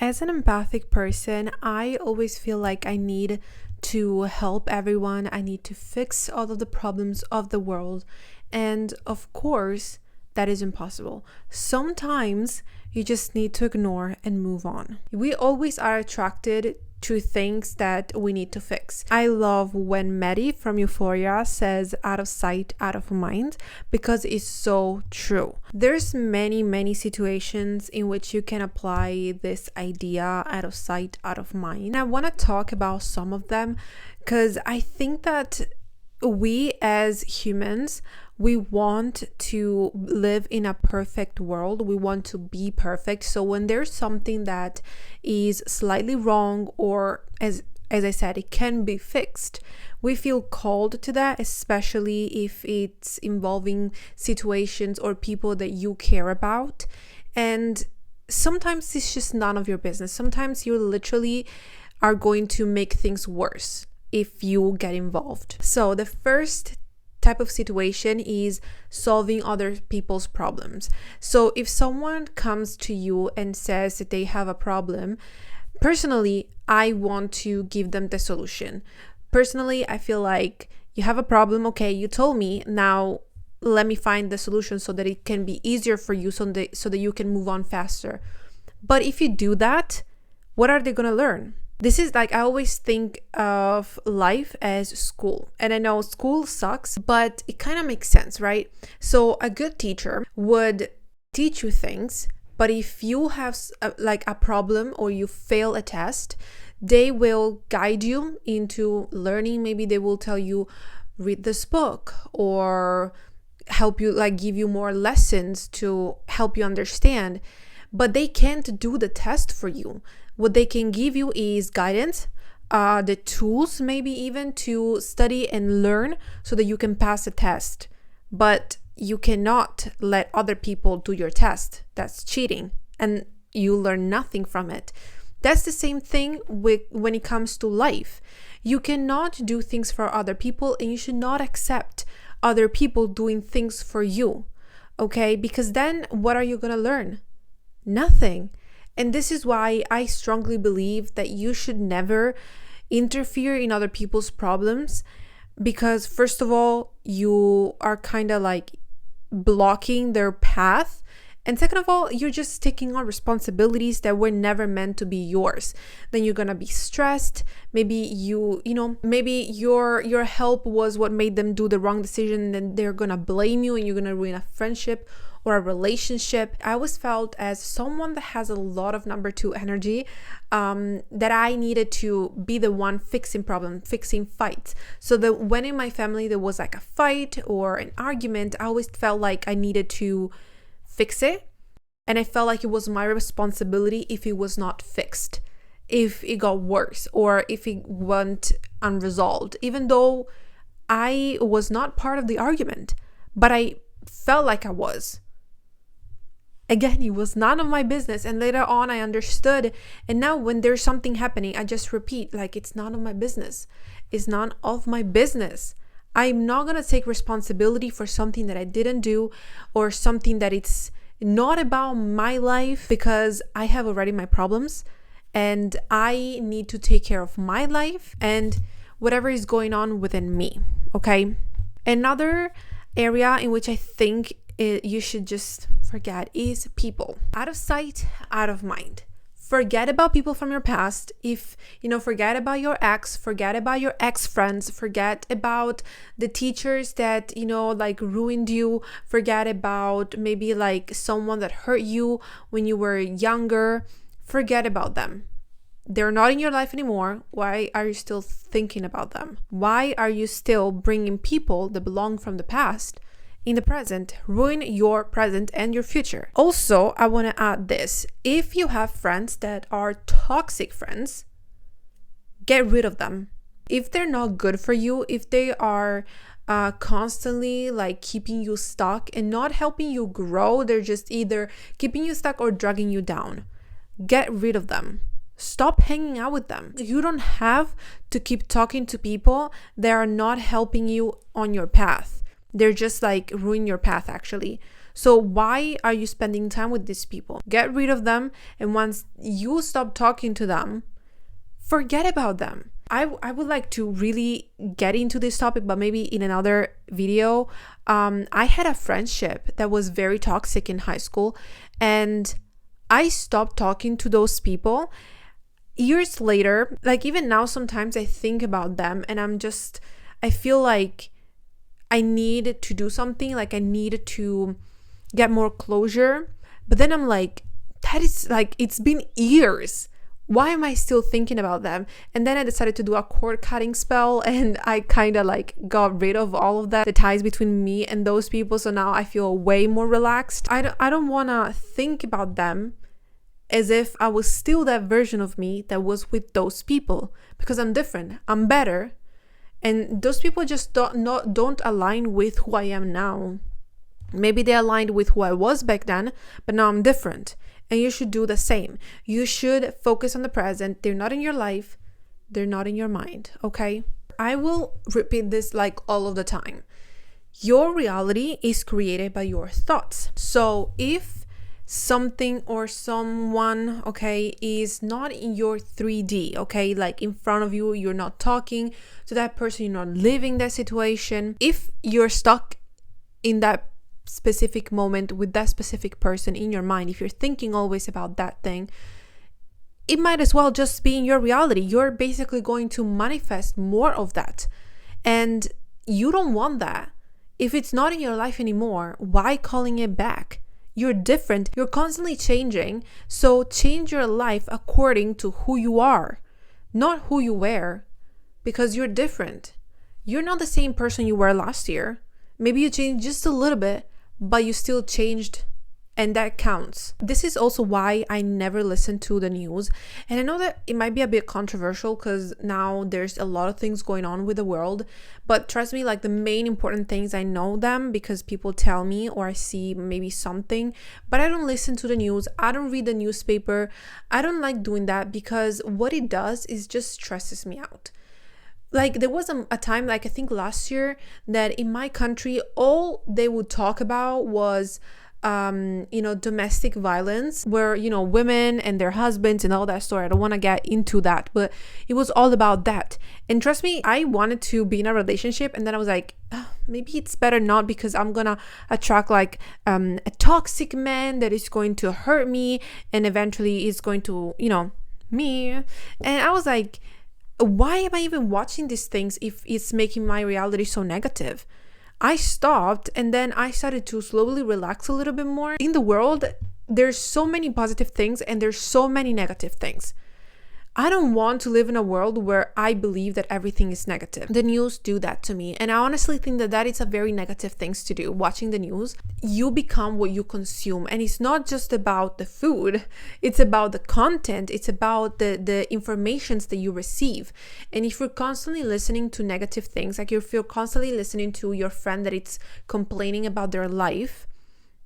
As an empathic person, I always feel like I need to help everyone. I need to fix all of the problems of the world. And of course, that is impossible. Sometimes you just need to ignore and move on. We always are attracted to things that we need to fix. I love when Maddie from Euphoria says out of sight, out of mind, because it's so true. There's many situations in which you can apply this idea out of sight, out of mind. And I want to talk about some of them because I think that we as humans, we want to live in a perfect world. We want to be perfect. So when there's something that is slightly wrong, or as I said, it can be fixed, we feel called to that, especially if it's involving situations or people that you care about. And sometimes it's just none of your business. Sometimes you literally are going to make things worse if you get involved. So the first type of situation is solving other people's problems. So if someone comes to you and says that they have a problem, personally, I want to give them the solution. Personally, I feel like you have a problem. Okay, you told me. Now let me find the solution so that it can be easier for you, so that you can move on faster. But if you do that, what are they going to learn? This is like, I always think of life as school. And I know school sucks, but it kind of makes sense, right? So a good teacher would teach you things, but if you have a problem or you fail a test, they will guide you into learning. Maybe they will tell you, read this book, or help you, like give you more lessons to help you understand. But they can't do the test for you. What they can give you is guidance, the tools, maybe even to study and learn so that you can pass a test. But you cannot let other people do your test. That's cheating, and you learn nothing from it. That's the same thing when it comes to life. You cannot do things for other people, and you should not accept other people doing things for you, okay? Because then what are you going to learn? Nothing. And this is why I strongly believe that you should never interfere in other people's problems, because first of all, you are kind of like blocking their path. And second of all, you're just taking on responsibilities that were never meant to be yours. Then you're going to be stressed. Maybe maybe your help was what made them do the wrong decision, and then they're going to blame you and you're going to ruin a friendship or a relationship. I always felt, as someone that has a lot of number 2 energy, that I needed to be the one fixing problems, fixing fights. So that when in my family there was like a fight or an argument, I always felt like I needed to fix it. And I felt like it was my responsibility if it was not fixed, if it got worse, or if it went unresolved, even though I was not part of the argument, but I felt like I was. Again, it was none of my business. And later on, I understood. And now when there's something happening, I just repeat, like, it's none of my business. It's none of my business. I'm not going to take responsibility for something that I didn't do, or something that it's not about my life, because I have already my problems and I need to take care of my life and whatever is going on within me. Okay. Another area in which I think you should just forget is people. Out of sight, out of mind. Forget about people from your past. Forget about your ex, forget about your ex-friends, forget about the teachers that, ruined you, forget about maybe like someone that hurt you when you were younger. Forget about them. They're not in your life anymore. Why are you still thinking about them? Why are you still bringing people that belong from the past in the present, ruin your present and your future? Also, I want to add this. If you have friends that are toxic friends, get rid of them. If they're not good for you, if they are constantly like keeping you stuck and not helping you grow, they're just either keeping you stuck or dragging you down, get rid of them. Stop hanging out with them. You don't have to keep talking to people that are not helping you on your path. They're just like ruin your path, actually. So why are you spending time with these people? Get rid of them. And once you stop talking to them, forget about them. I would like to really get into this topic, but maybe in another video. I had a friendship that was very toxic in high school, and I stopped talking to those people. Years later, like even now, sometimes I think about them and I feel like I need to do something, like I need to get more closure. But then I'm like, that is like, it's been years. Why am I still thinking about them? And then I decided to do a cord cutting spell, and I kind of like got rid of all of that, the ties between me and those people. So now I feel way more relaxed. I don't want to think about them as if I was still that version of me that was with those people, because I'm different, I'm better, and those people just don't align with who I am now. Maybe they aligned with who I was back then, but now I'm different. And you should do the same. You should focus on the present. They're not in your life. They're not in your mind, okay? I will repeat this like all of the time. Your reality is created by your thoughts. So if something or someone, okay, is not in your 3D, okay, like in front of you, you're not talking to that person, you're not living that situation. If you're stuck in that specific moment with that specific person in your mind, if you're thinking always about that thing, it might as well just be in your reality. You're basically going to manifest more of that, and you don't want that. If it's not in your life anymore, why calling it back? You're different, you're constantly changing, so change your life according to who you are, not who you were, because you're different. You're not the same person you were last year. Maybe you changed just a little bit, but you still changed, and that counts. This is also why I never listen to the news. And I know that it might be a bit controversial because now there's a lot of things going on with the world, but trust me, like the main important things, I know them because people tell me, or I see maybe something, but I don't listen to the news. I don't read the newspaper. I don't like doing that because what it does is just stresses me out. Like there was a time, like I think last year, that in my country all they would talk about was domestic violence, where women and their husbands and all that story. I don't want to get into that, but it was all about that. And trust me, I wanted to be in a relationship, and then I was like, maybe it's better not, because I'm gonna attract like a toxic man that is going to hurt me and eventually is going to me. And I was like, why am I even watching these things if it's making my reality so negative? I stopped, and then I started to slowly relax a little bit more. In the world, there's so many positive things and there's so many negative things. I don't want to live in a world where I believe that everything is negative. The news do that to me, and I honestly think that is a very negative thing to do. Watching the news, you become what you consume, and it's not just about the food, it's about the content, it's about the informations that you receive. And if you're constantly listening to negative things, like if you're constantly listening to your friend that it's complaining about their life,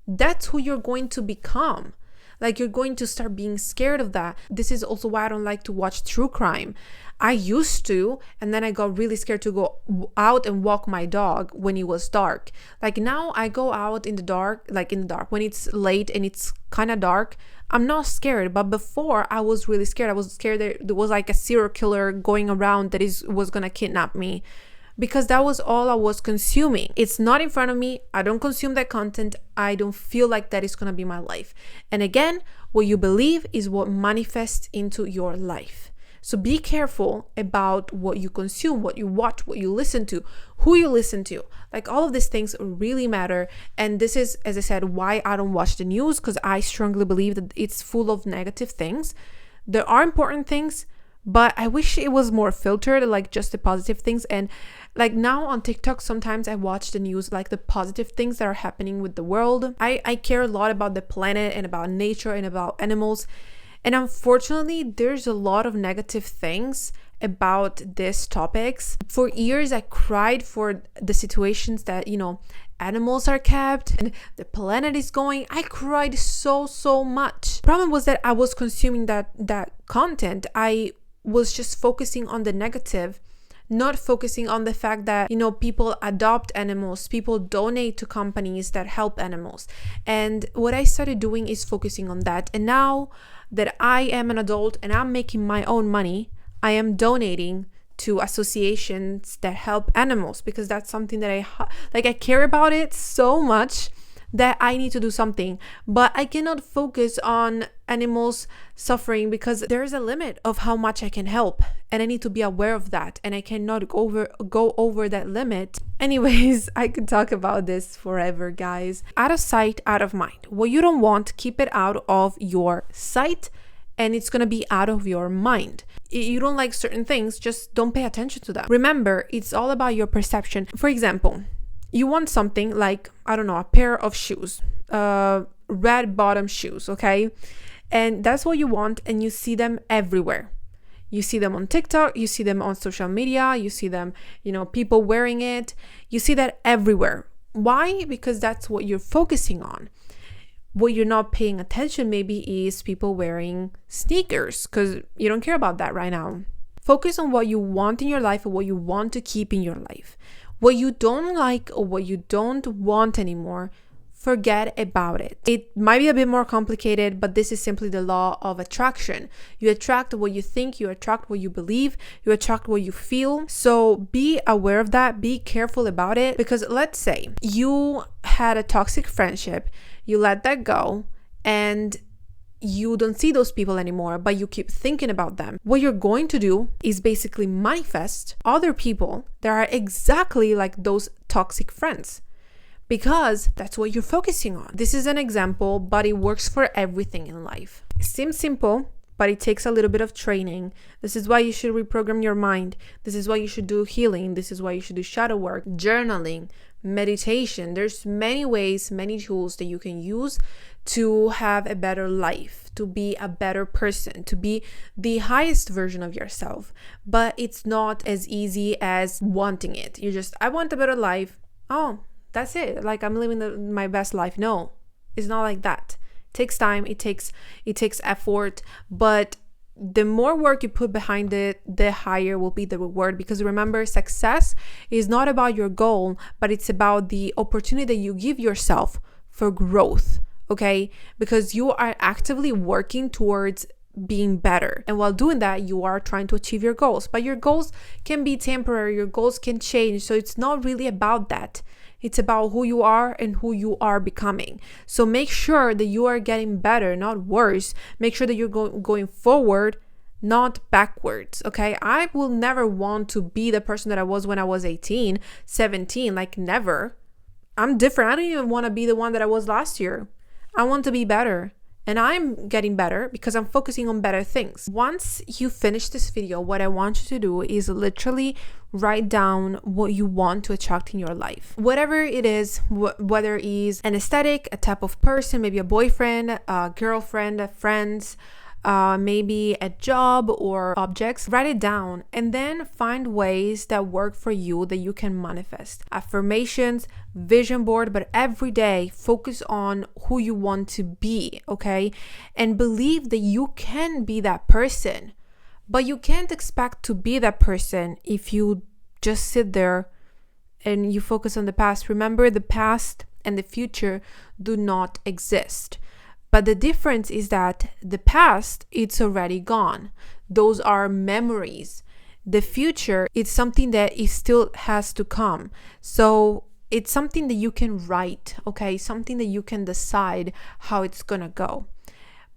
that's who you're going to become. Like you're going to start being scared of that. This is also why I don't like to watch true crime. I used to, and then I got really scared to go out and walk my dog when it was dark. Like now I go out in the dark, when it's late and it's kind of dark, I'm not scared. But before I was really scared. I was scared that there was like a serial killer going around that was gonna kidnap me, because that was all I was consuming. It's not in front of me. I don't consume that content. I don't feel like that is gonna be my life. And again, what you believe is what manifests into your life. So be careful about what you consume, what you watch, what you listen to, who you listen to. Like all of these things really matter. And this is, as I said, why I don't watch the news, because I strongly believe that it's full of negative things. There are important things, but I wish it was more filtered, like just the positive things. And like now on TikTok, sometimes I watch the news, like the positive things that are happening with the world. I care a lot about the planet and about nature and about animals. And unfortunately, there's a lot of negative things about these topics. For years, I cried for the situations that, animals are kept and the planet is going. I cried so much. The problem was that I was consuming that content. I was just focusing on the negative not focusing on the fact that, people adopt animals, people donate to companies that help animals. And what I started doing is focusing on that. And now that I am an adult and I'm making my own money, I am donating to associations that help animals, because that's something that I care about it so much that I need to do something. But I cannot focus on animals suffering, because there's a limit of how much I can help, and I need to be aware of that, and I cannot go over that limit. Anyways, I could talk about this forever, guys. Out of sight, out of mind. What you don't want, keep it out of your sight, and it's gonna be out of your mind. You don't like certain things, just don't pay attention to them. Remember, it's all about your perception. For example, you want something like, I don't know, a pair of shoes, red bottom shoes, okay? And that's what you want, and you see them everywhere. You see them on TikTok, you see them on social media, you see them, people wearing it. You see that everywhere. Why? Because that's what you're focusing on. What you're not paying attention maybe is people wearing sneakers, because you don't care about that right now. Focus on what you want in your life and what you want to keep in your life. What you don't like or what you don't want anymore, forget about it. It might be a bit more complicated, but this is simply the law of attraction. You attract what you think, you attract what you believe, you attract what you feel. So be aware of that, be careful about it, because let's say you had a toxic friendship, you let that go, and you don't see those people anymore, but you keep thinking about them. What you're going to do is basically manifest other people that are exactly like those toxic friends, because that's what you're focusing on. This is an example, but it works for everything in life. It seems simple, but it takes a little bit of training. This is why you should reprogram your mind. This is why you should do healing. This is why you should do shadow work, journaling, meditation. There's many ways, many tools that you can use to have a better life, to be a better person, to be the highest version of yourself. But it's not as easy as wanting it. I want a better life. Oh, that's it. Like, I'm living my best life. No, it's not like that. It takes time. It takes effort. But the more work you put behind it, the higher will be the reward. Because remember, success is not about your goal, but it's about the opportunity that you give yourself for growth. Okay? Because you are actively working towards being better. And while doing that, you are trying to achieve your goals. But your goals can be temporary. Your goals can change. So it's not really about that. It's about who you are and who you are becoming. So make sure that you are getting better, not worse. Make sure that you're going forward, not backwards, okay? I will never want to be the person that I was when I was 18, 17, like never. I'm different. I don't even want to be the one that I was last year. I want to be better. And I'm getting better because I'm focusing on better things. Once you finish this video, what I want you to do is literally write down what you want to attract in your life. Whatever it is, whether it is an aesthetic, a type of person, maybe a boyfriend, a girlfriend, friends, maybe a job or objects, write it down and then find ways that work for you that you can manifest. Affirmations, vision board, but every day focus on who you want to be, okay? And believe that you can be that person, but you can't expect to be that person if you just sit there and you focus on the past. Remember, the past and the future do not exist. But the difference is that the past, it's already gone. Those are memories. The future, it's something that it still has to come. So it's something that you can write, okay? Something that you can decide how it's gonna go.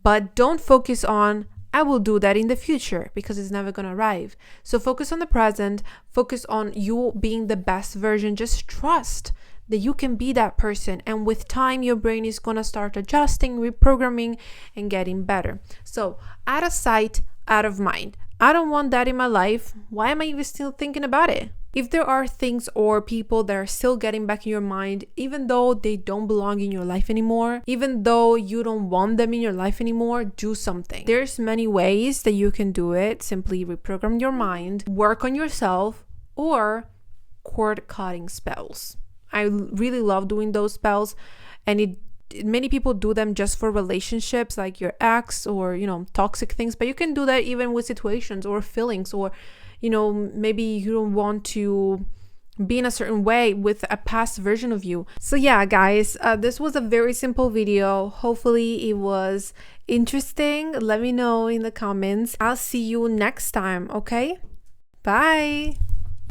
But don't focus on, I will do that in the future, because it's never gonna arrive. So focus on the present, focus on you being the best version. Just trust that you can be that person, and with time your brain is gonna start adjusting, reprogramming, and getting better. So out of sight, out of mind. I don't want that in my life. Why am I even still thinking about it? If there are things or people that are still getting back in your mind, even though they don't belong in your life anymore, even though you don't want them in your life anymore, do something. There's many ways that you can do it. Simply reprogram your mind, work on yourself, or cord cutting spells. I really love doing those spells, and Many people do them just for relationships, like your ex, or toxic things, but you can do that even with situations or feelings, or maybe you don't want to be in a certain way with a past version of you. So yeah, guys, this was a very simple video. Hopefully it was interesting. Let me know in the comments. I'll see you next time. Okay, bye.